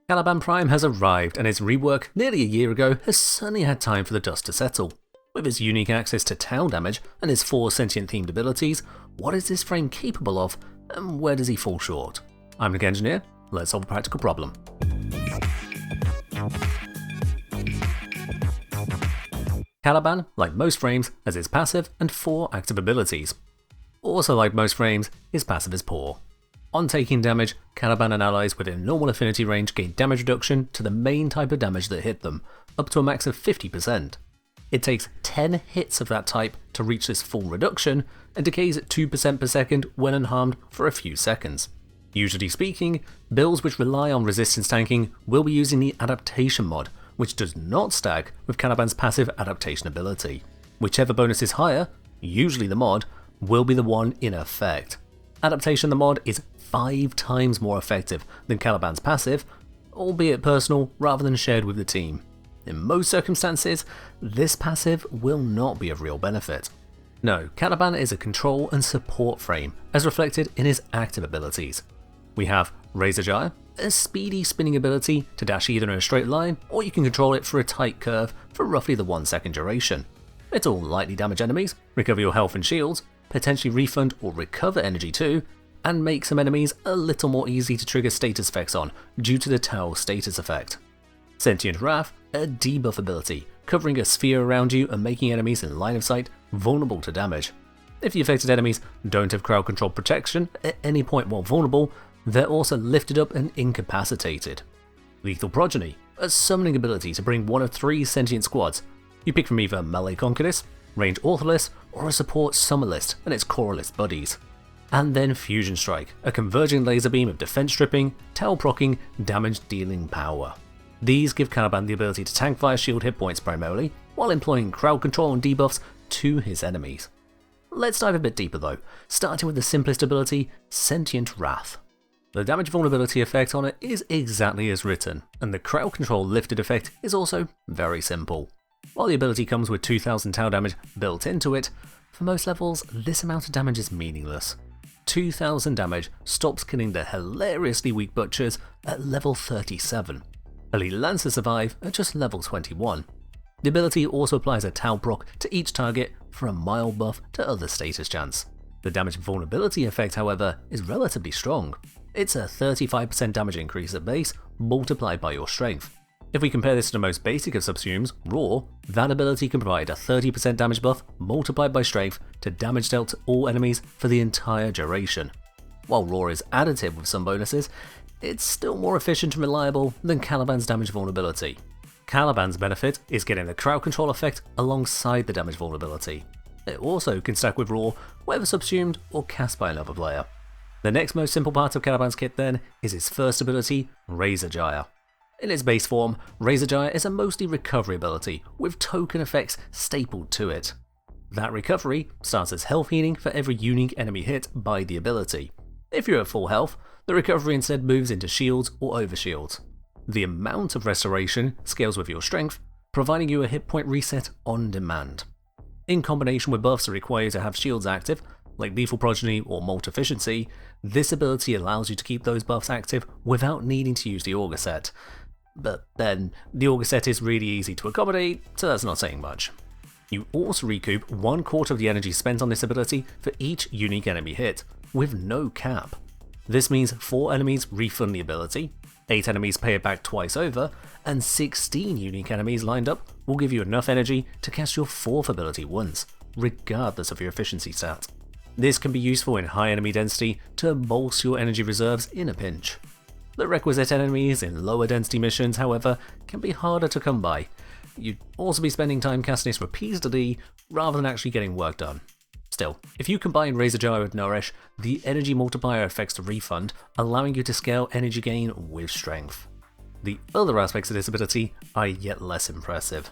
Caliban Prime has arrived, and its rework nearly a year ago has certainly had time for the dust to settle. With its unique access to Tau damage and its 4 sentient themed abilities, what is this frame capable of, and where does he fall short? I'm Nick Engineer, let's solve a practical problem. Caliban, like most frames, has its passive and 4 active abilities. Also like most frames, his passive is poor. On taking damage, Caliban and allies within normal affinity range gain damage reduction to the main type of damage that hit them, up to a max of 50%. It takes 10 hits of that type to reach this full reduction, and decays at 2% per second when unharmed for a few seconds. Usually speaking, builds which rely on resistance tanking will be using the Adaptation mod, which does not stack with Caliban's passive adaptation ability. Whichever bonus is higher, usually the mod, will be the one in effect. Adaptation the mod is 5 times more effective than Caliban's passive, albeit personal rather than shared with the team. In most circumstances, this passive will not be of real benefit. No, Caliban is a control and support frame, as reflected in his active abilities. We have Razor Gyre, a speedy spinning ability to dash either in a straight line, or you can control it for a tight curve for roughly the 1 second duration. It'll lightly damage enemies, recover your health and shields, potentially refund or recover energy too, and make some enemies a little more easy to trigger status effects on due to the Tau status effect. Sentient Wrath, a debuff ability, covering a sphere around you and making enemies in line of sight vulnerable to damage. If the affected enemies don't have crowd control protection at any point while vulnerable, they're also lifted up and incapacitated. Lethal Progeny, a summoning ability to bring one of 3 sentient squads. You pick from either Melee Conquerist, Range Ortholis, or a support Summerlist and its Coralist buddies. And then Fusion Strike, a converging laser beam of defense stripping, Tau proccing, damage dealing power. These give Caliban the ability to tank via shield hit points primarily, while employing crowd control and debuffs to his enemies. Let's dive a bit deeper though, starting with the simplest ability, Sentient Wrath. The damage vulnerability effect on it is exactly as written, and the crowd control lifted effect is also very simple. While the ability comes with 2000 Tau damage built into it, for most levels this amount of damage is meaningless. 2000 damage stops killing the hilariously weak butchers at level 37. Elite Lancers survive at just level 21. The ability also applies a Tau proc to each target for a mild buff to other status chance. The damage vulnerability effect, however, is relatively strong. It's a 35% damage increase at base, multiplied by your strength. If we compare this to the most basic of subsumes, Roar, that ability can provide a 30% damage buff multiplied by strength to damage dealt to all enemies for the entire duration. While Roar is additive with some bonuses, it's still more efficient and reliable than Caliban's damage vulnerability. Caliban's benefit is getting the crowd control effect alongside the damage vulnerability. It also can stack with Roar, whether subsumed or cast by another player. The next most simple part of Caliban's kit then is his first ability, Razor Gyre. In its base form, Razor Gyre is a mostly recovery ability, with token effects stapled to it. That recovery starts as health healing for every unique enemy hit by the ability. If you're at full health, the recovery instead moves into shields or overshields. The amount of restoration scales with your strength, providing you a hit point reset on demand. In combination with buffs that require you to have shields active, like Lethal Progeny or Molt Efficiency, this ability allows you to keep those buffs active without needing to use the Augur set. But then, the Augur set is really easy to accommodate, so that's not saying much. You also recoup 1/4 of the energy spent on this ability for each unique enemy hit, with no cap. This means 4 enemies refund the ability, 8 enemies pay it back twice over, and 16 unique enemies lined up will give you enough energy to cast your 4th ability once, regardless of your efficiency stat. This can be useful in high enemy density to bolster your energy reserves in a pinch. The requisite enemies in lower density missions, however, can be harder to come by. You'd also be spending time casting this repeatedly rather than actually getting work done. Still, if you combine Razor Gyre with Nourish, the energy multiplier affects the refund, allowing you to scale energy gain with strength. The other aspects of this ability are yet less impressive.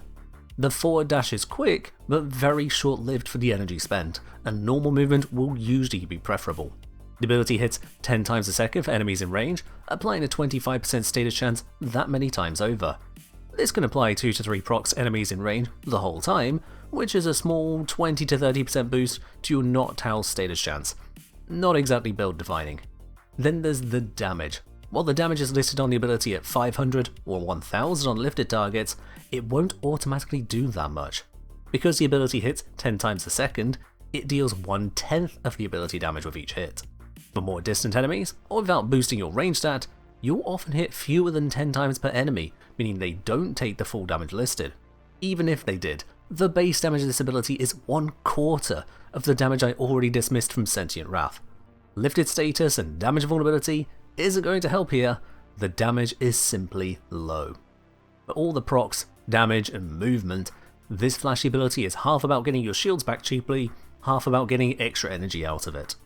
The forward dash is quick, but very short-lived for the energy spent, and normal movement will usually be preferable. The ability hits 10 times a second for enemies in range, applying a 25% status chance that many times over. This can apply 2 to 3 procs enemies in range the whole time, which is a small 20 to 30% boost to your not Tau status chance. Not exactly build defining. Then there's the damage. While the damage is listed on the ability at 500 or 1000 on lifted targets, it won't automatically do that much. Because the ability hits 10 times a second, it deals 1/10 of the ability damage with each hit. For more distant enemies, or without boosting your range stat, you'll often hit fewer than 10 times per enemy, meaning they don't take the full damage listed. Even if they did, the base damage of this ability is 1/4 of the damage I already dismissed from Sentient Wrath. Lifted status and damage vulnerability isn't going to help here, the damage is simply low. For all the procs, damage and movement, this flashy ability is half about getting your shields back cheaply, half about getting extra energy out of it.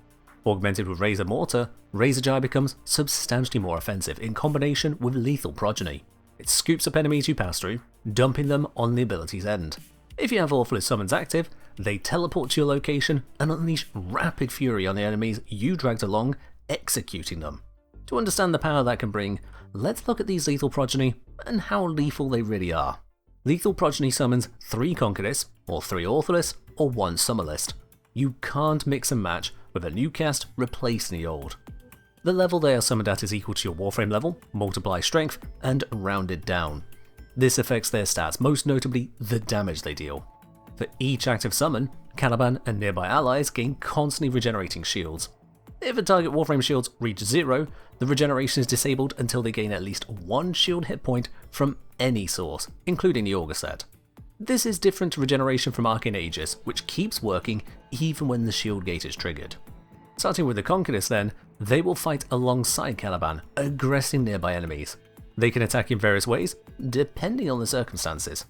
Augmented with Razor Mortar, Razor Gyre becomes substantially more offensive in combination with Lethal Progeny. It scoops up enemies you pass through, dumping them on the ability's end. If you have Orphalus summons active, they teleport to your location and unleash rapid fury on the enemies you dragged along, executing them. To understand the power that can bring, let's look at these Lethal Progeny and how lethal they really are. Lethal Progeny summons 3 Conquerors, or 3 Orphalus, or 1 Summerlist. You can't mix and match with a new cast replacing the old. The level they are summoned at is equal to your Warframe level, multiply strength, and rounded down. This affects their stats, most notably the damage they deal. For each active summon, Caliban and nearby allies gain constantly regenerating shields. If a target Warframe shields reach 0, the regeneration is disabled until they gain at least 1 shield hit point from any source, including the Augur set. This is different to regeneration from Arcane Aegis, which keeps working even when the shield gate is triggered. Starting with the Conquerors then, they will fight alongside Caliban, aggressing nearby enemies. They can attack in various ways, depending on the circumstances.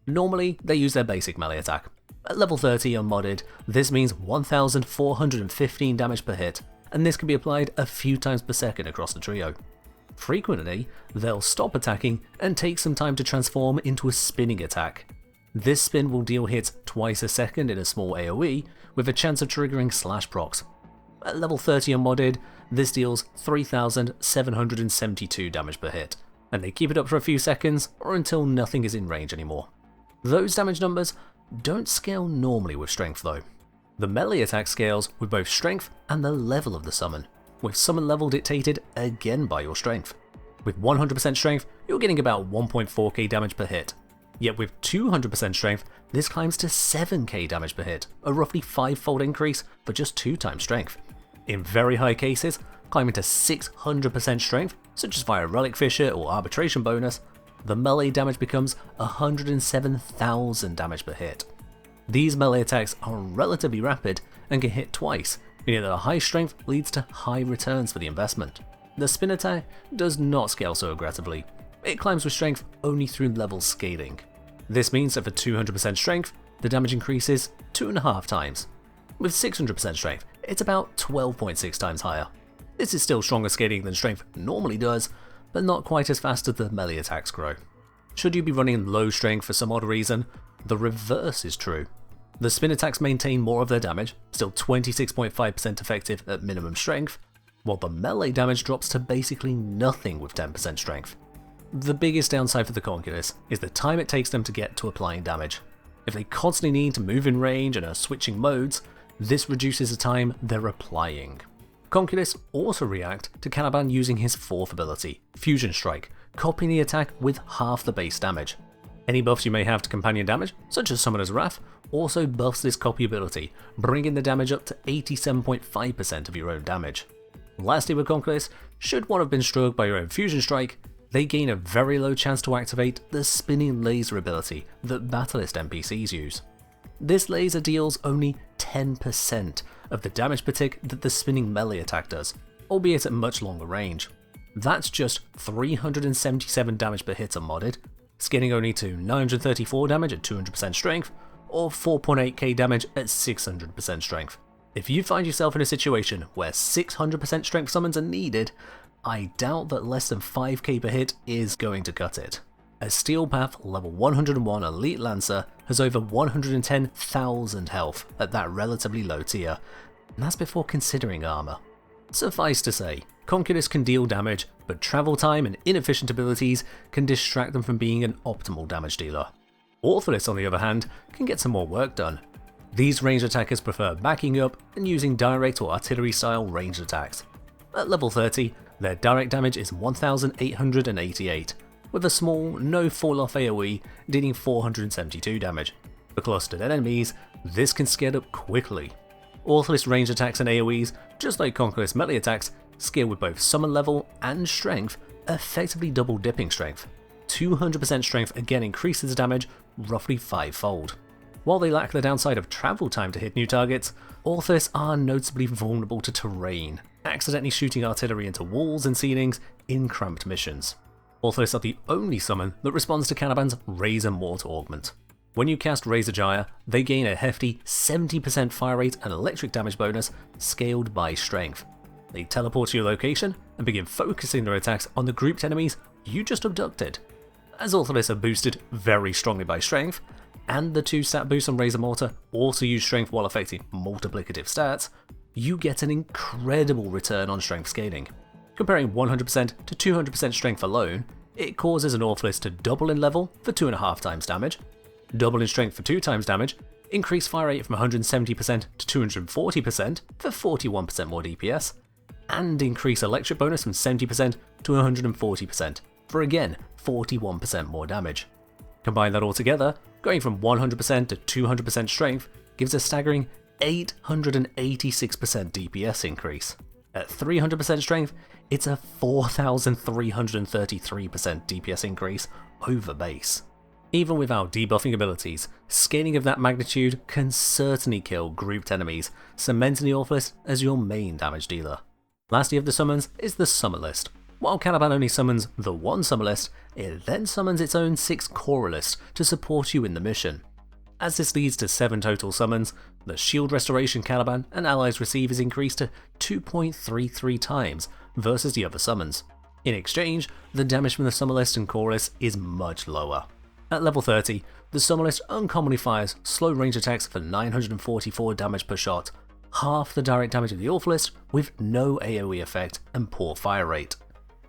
Normally, they use their basic melee attack. At level 30 unmodded, this means 1415 damage per hit, and this can be applied a few times per second across the trio. Frequently, they'll stop attacking and take some time to transform into a spinning attack. This spin will deal hits twice a second in a small AoE, with a chance of triggering slash procs. At level 30 unmodded, this deals 3772 damage per hit, and they keep it up for a few seconds or until nothing is in range anymore. Those damage numbers don't scale normally with strength though. The melee attack scales with both strength and the level of the summon, with summon level dictated again by your strength. With 100% strength, you're getting about 1.4k damage per hit. Yet with 200% strength, this climbs to 7k damage per hit, a roughly 5-fold increase for just 2 times strength. In very high cases, climbing to 600% strength, such as via Relic Fissure or Arbitration bonus, the melee damage becomes 107,000 damage per hit. These melee attacks are relatively rapid and can hit twice, meaning that a high strength leads to high returns for the investment. The spin attack does not scale so aggressively. It climbs with strength only through level scaling. This means that for 200% strength, the damage increases 2.5 times. With 600% strength, it's about 12.6 times higher. This is still stronger scaling than strength normally does, but not quite as fast as the melee attacks grow. Should you be running low strength for some odd reason, the reverse is true. The spin attacks maintain more of their damage, still 26.5% effective at minimum strength, while the melee damage drops to basically nothing with 10% strength. The biggest downside for the Conquerors is the time it takes them to get to applying damage. If they constantly need to move in range and are switching modes, this reduces the time they're applying. Conquerors also react to Caliban using his 4th ability, Fusion Strike, copying the attack with half the base damage. Any buffs you may have to companion damage, such as Summoner's Wrath, also buffs this copy ability, bringing the damage up to 87.5% of your own damage. Lastly with Conquerors, should one have been struck by your own Fusion Strike, they gain a very low chance to activate the Spinning Laser ability that Battlelist NPCs use. This laser deals only 10% of the damage per tick that the spinning melee attack does, albeit at much longer range. That's just 377 damage per hit unmodded, scaling only to 934 damage at 200% strength, or 4.8k damage at 600% strength. If you find yourself in a situation where 600% strength summons are needed, I doubt that less than 5k per hit is going to cut it. A Steel Path level 101 Elite Lancer has over 110,000 health at that relatively low tier, and that's before considering armor. Suffice to say, Conquerors can deal damage, but travel time and inefficient abilities can distract them from being an optimal damage dealer. Orphalus, on the other hand, can get some more work done. These ranged attackers prefer backing up and using direct or artillery style ranged attacks. At level 30, Their direct damage is 1888, with a small, no fall-off AoE dealing 472 damage. For clustered enemies, this can scale up quickly. Ortholis range attacks and AoEs, just like Conqueror's melee attacks, scale with both summon level and strength, effectively double dipping strength. 200% strength again increases damage roughly 5-fold. While they lack the downside of travel time to hit new targets, Ortholis are noticeably vulnerable to terrain, accidentally shooting artillery into walls and ceilings in cramped missions. Ortholis are the only summon that responds to Caliban's Razor Mortar augment. When you cast Razor Gyre, they gain a hefty 70% fire rate and electric damage bonus scaled by strength. They teleport to your location and begin focusing their attacks on the grouped enemies you just abducted. As Ortholis are boosted very strongly by strength, and the 2-stat boost on Razor Mortar also use strength while affecting multiplicative stats, you get an incredible return on strength scaling. Comparing 100% to 200% strength alone, it causes an Ortholis to double in level for 2.5 times damage, double in strength for 2 times damage, increase fire rate from 170% to 240% for 41% more DPS, and increase electric bonus from 70% to 140% for again 41% more damage. Combine that all together, going from 100% to 200% strength gives a staggering 886% DPS increase. At 300% strength, it's a 4,333% DPS increase over base. Even without debuffing abilities, scaling of that magnitude can certainly kill grouped enemies, cementing the Ortholis as your main damage dealer. Lastly of the summons is the Summon List. While Caliban only summons the one Summon List, it then summons its own 6 Core List to support you in the mission. As this leads to 7 total summons, the shield restoration Caliban and allies receive is increased to 2.33 times versus the other summons. In exchange, the damage from the Summon List and Core List is much lower. At level 30, the Summon List uncommonly fires slow range attacks for 944 damage per shot, half the direct damage of the Ortholis with no AoE effect and poor fire rate.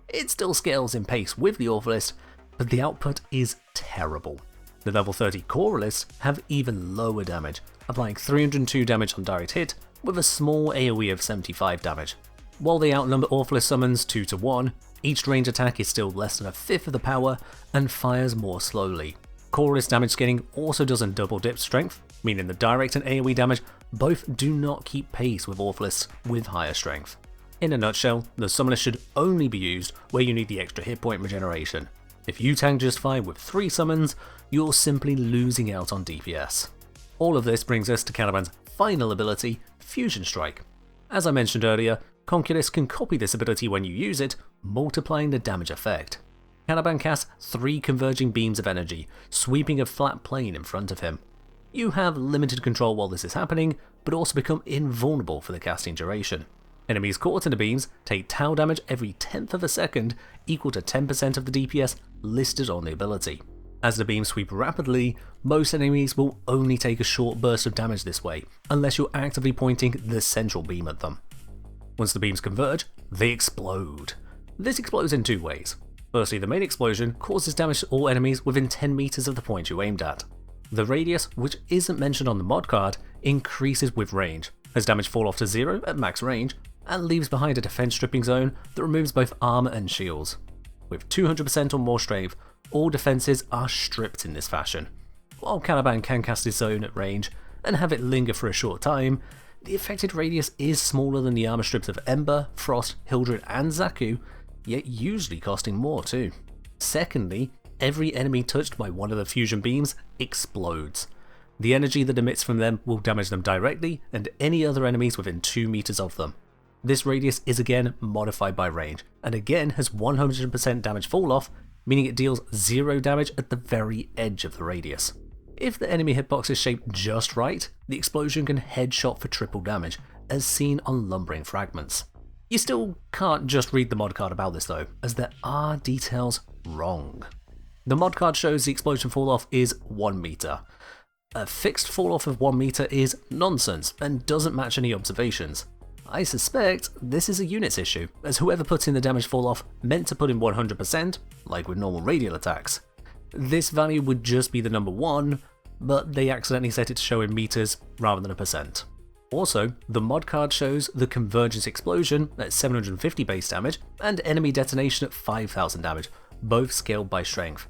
It still scales in pace with the Ortholis, but the output is terrible. The level 30 Core Lists have even lower damage, applying 302 damage on direct hit with a small AoE of 75 damage. While they outnumber Ortholis summons 2 to 1, each range attack is still less than a fifth of the power and fires more slowly. Core List damage scaling also doesn't double dip strength, meaning the direct and AoE damage both do not keep pace with Ortholis with higher strength. In a nutshell, the Summon List should only be used where you need the extra hit point regeneration. If you tank just fine with 3 summons, you're simply losing out on DPS. All of this brings us to Caliban's final ability, Fusion Strike. As I mentioned earlier, Conqueror's can copy this ability when you use it, multiplying the damage effect. Caliban casts 3 converging beams of energy, sweeping a flat plane in front of him. You have limited control while this is happening, but also become invulnerable for the casting duration. Enemies caught in the beams take Tau damage every 10th of a second, equal to 10% of the DPS listed on the ability. As the beams sweep rapidly, most enemies will only take a short burst of damage this way, unless you're actively pointing the central beam at them. Once the beams converge, they explode. This explodes in 2 ways. Firstly, the main explosion causes damage to all enemies within 10 meters of the point you aimed at. The radius, which isn't mentioned on the mod card, increases with range, as damage fall off to 0 at max range, and leaves behind a defense stripping zone that removes both armor and shields. With 200% or more strength, all defenses are stripped in this fashion. While Caliban can cast his zone at range and have it linger for a short time, the affected radius is smaller than the armor strips of Ember, Frost, Hildred and Zaku, yet usually costing more too. Secondly, every enemy touched by one of the fusion beams explodes. The energy that emits from them will damage them directly and any other enemies within 2 meters of them. This radius is again modified by range, and again has 100% damage fall off, meaning it deals 0 damage at the very edge of the radius. If the enemy hitbox is shaped just right, the explosion can headshot for triple damage, as seen on Lumbering Fragments. You still can't just read the mod card about this though, as there are details wrong. The mod card shows the explosion fall off is 1 meter. A fixed fall off of 1 meter is nonsense and doesn't match any observations. I suspect this is a units issue, as whoever put in the damage fall off meant to put in 100%, like with normal radial attacks. This value would just be the number 1, but they accidentally set it to show in meters rather than a percent. Also, the mod card shows the Convergence Explosion at 750 base damage and Enemy Detonation at 5000 damage, both scaled by strength.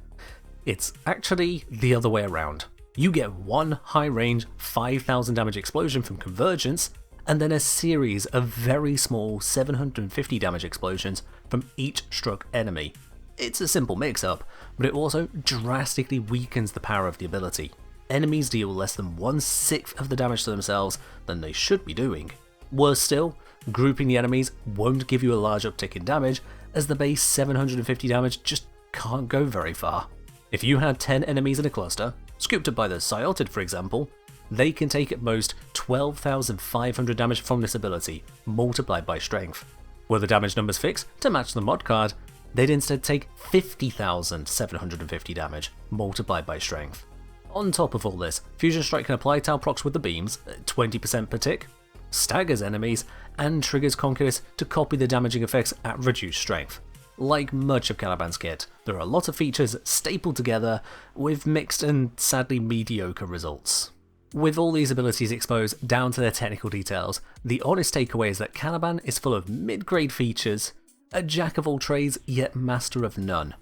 It's actually the other way around. You get one high range 5000 damage explosion from Convergence, and then a series of very small 750 damage explosions from each struck enemy. It's a simple mix-up, but it also drastically weakens the power of the ability. Enemies deal less than 1/6 of the damage to themselves than they should be doing. Worse still, grouping the enemies won't give you a large uptick in damage, as the base 750 damage just can't go very far. If you had 10 enemies in a cluster, scooped up by the Sciotid for example, they can take at most 12,500 damage from this ability, multiplied by strength. Were the damage numbers fixed to match the mod card, they'd instead take 50,750 damage, multiplied by strength. On top of all this, Fusion Strike can apply Tau procs with the beams at 20% per tick, staggers enemies, and triggers Conquerors to copy the damaging effects at reduced strength. Like much of Caliban's kit, there are a lot of features stapled together with mixed and sadly mediocre results. With all these abilities exposed down to their technical details, the honest takeaway is that Caliban is full of mid-grade features, a jack of all trades yet master of none.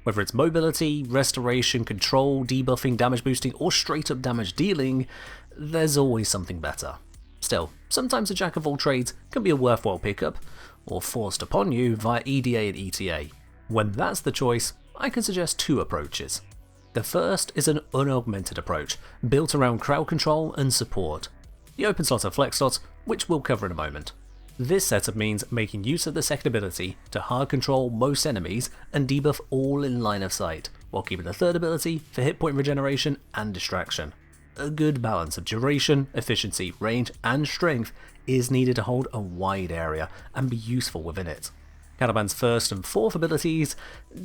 Whether it's mobility, restoration, control, debuffing, damage boosting, or straight up damage dealing, there's always something better. Still, sometimes a jack of all trades can be a worthwhile pickup, or forced upon you via EDA and ETA. When that's the choice, I can suggest two approaches. The first is an unaugmented approach, built around crowd control and support. The open slot of flex slots, which we'll cover in a moment. This setup means making use of the second ability to hard control most enemies and debuff all in line of sight, while keeping the third ability for hit point regeneration and distraction. A good balance of duration, efficiency, range, and strength is needed to hold a wide area and be useful within it. Caliban's first and fourth abilities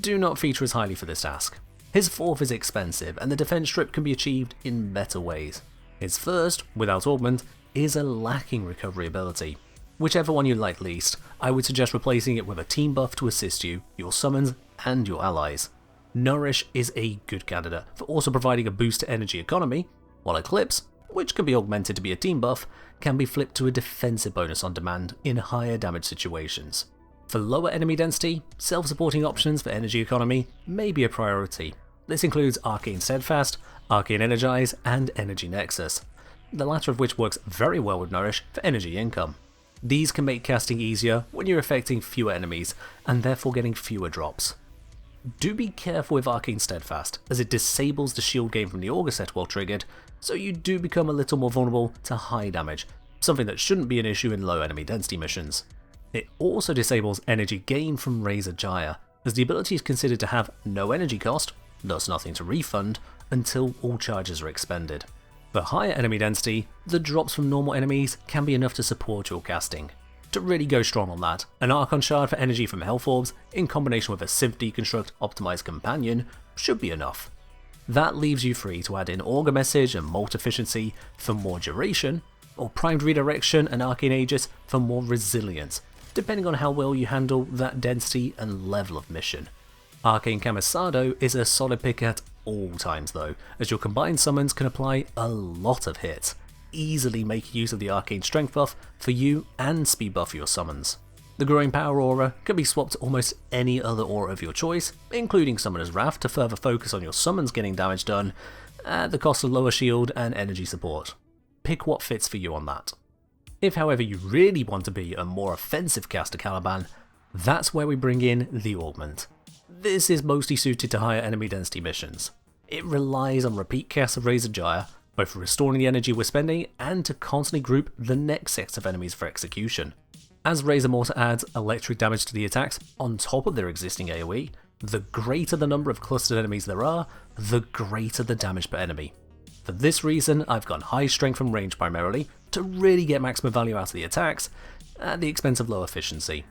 do not feature as highly for this task. His fourth is expensive, and the defense strip can be achieved in better ways. His first, without augment, is a lacking recovery ability. Whichever one you like least, I would suggest replacing it with a team buff to assist you, your summons, and your allies. Nourish is a good candidate for also providing a boost to energy economy, while Eclipse, which can be augmented to be a team buff, can be flipped to a defensive bonus on demand in higher damage situations. For lower enemy density, self-supporting options for energy economy may be a priority. This includes Arcane Steadfast, Arcane Energize, and Energy Nexus, the latter of which works very well with Nourish for energy income. These can make casting easier when you're affecting fewer enemies, and therefore getting fewer drops. Do be careful with Arcane Steadfast, as it disables the shield gain from the Augur set while triggered, so you do become a little more vulnerable to high damage, something that shouldn't be an issue in low enemy density missions. It also disables energy gain from Razor Gyre, as the ability is considered to have no energy cost, thus nothing to refund, until all charges are expended. For higher enemy density, the drops from normal enemies can be enough to support your casting. To really go strong on that, an Archon Shard for energy from Health Orbs, in combination with a Synth Deconstruct optimized companion, should be enough. That leaves you free to add in Augur Message and Molt Efficiency for more duration, or Primed Redirection and Arcane Aegis for more resilience, depending on how well you handle that density and level of mission. Arcane Camisado is a solid pick at all times though, as your combined summons can apply a lot of hits, easily making use of the Arcane Strength buff for you and speed buff for your summons. The Growing Power Aura can be swapped to almost any other aura of your choice, including Summoner's Wrath to further focus on your summons getting damage done, at the cost of lower shield and energy support. Pick what fits for you on that. If however you really want to be a more offensive caster Caliban, that's where we bring in the Augment. This is mostly suited to higher enemy density missions. It relies on repeat casts of Razor Gyre, both for restoring the energy we're spending and to constantly group the next set of enemies for execution. As Razor Mortar adds electric damage to the attacks on top of their existing AoE, the greater the number of clustered enemies there are, the greater the damage per enemy. For this reason, I've gone high strength from range primarily, to really get maximum value out of the attacks, at the expense of low efficiency.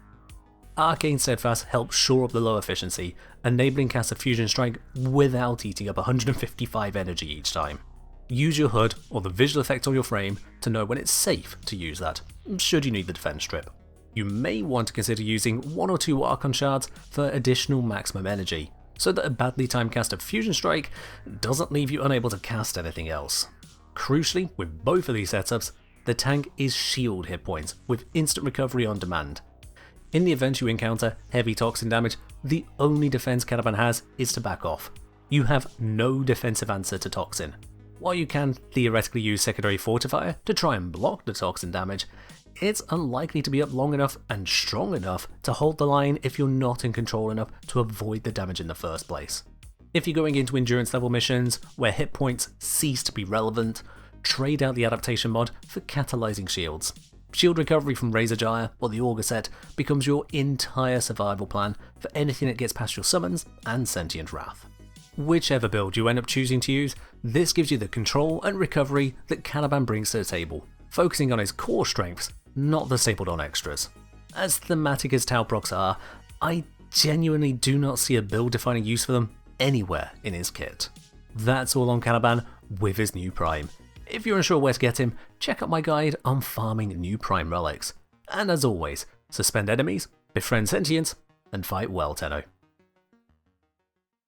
Arcane Steadfast helps shore up the low efficiency, enabling cast of Fusion Strike without eating up 155 energy each time. Use your HUD or the visual effect on your frame to know when it's safe to use that, should you need the defense strip. You may want to consider using 1 or 2 Archon Shards for additional maximum energy, so that a badly timed cast of Fusion Strike doesn't leave you unable to cast anything else. Crucially, with both of these setups, the tank is shield hit points with instant recovery on demand. In the event you encounter heavy toxin damage, the only defense Caliban has is to back off. You have no defensive answer to toxin. While you can theoretically use secondary fortifier to try and block the toxin damage, it's unlikely to be up long enough and strong enough to hold the line if you're not in control enough to avoid the damage in the first place. If you're going into endurance level missions where hit points cease to be relevant, trade out the adaptation mod for catalyzing shields. Shield recovery from Razor Gyre or the Augur set becomes your entire survival plan for anything that gets past your summons and Sentient Wrath. Whichever build you end up choosing to use, this gives you the control and recovery that Caliban brings to the table, focusing on his core strengths, not the stapled on extras. As thematic as Tau procs are, I genuinely do not see a build defining use for them anywhere in his kit. That's all on Caliban with his new Prime. If you're unsure where to get him, check out my guide on farming new Prime relics. And as always, suspend enemies, befriend sentients, and fight well, Tenno.